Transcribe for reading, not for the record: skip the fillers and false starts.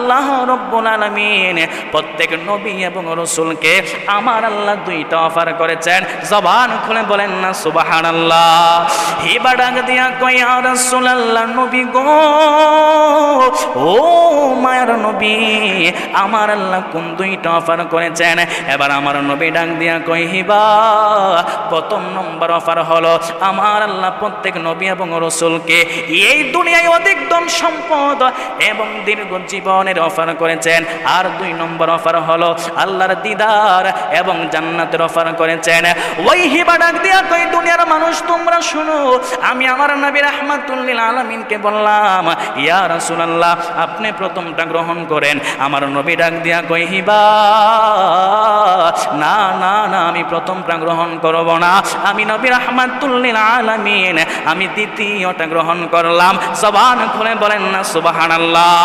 আল্লাহ রাব্বুল আলামিন প্রত্যেক নবী এবং রাসূলকে আমার আল্লাহ দুইটা অফার করেছেন। জবান খুলে বলেন না সুবহানাল্লাহ। হিবা ডাক দিয়া কই ইয়া রাসূলুল্লাহ, নবী গো, ও মায়ের নবী, আমার আল্লাহ কোন দুইটা অফার করেছেন? এবার আমার নবী ডাক দিয়া কই হিবা, প্রথম নম্বর অফার হলো আমার আল্লাহ প্রত্যেক নবী এবং রাসূলকে এই দুনিয়ায় অধিক ধন সম্পদ এবং দীর্ঘ জীবনের অফার করেছেন। আর দুই নম্বর অফার হলো আল্লাহর দিদার এবং জান্নাতের অফার করেছেন। ওই হিবা ডাক দিয়া কই দুনিয়ার মানুষ তোমরা শুনো, আমি আমার নবী রাহমাতুল লিল আলামিনকে বললাম ইয়া রাসূলুল্লাহ আপনি প্রথমটা গ্রহণ করেন। আমার নবী ডাক দিয়া কই হিবা, না না না, আমি প্রথমটা গ্রহণ করব না, আমি নবী রাহমাতুল লিল আলামিন আমি দ্বিতীয়টা গ্রহণ করলাম। জবান খুলে বলেন না সুবহানাল্লাহ।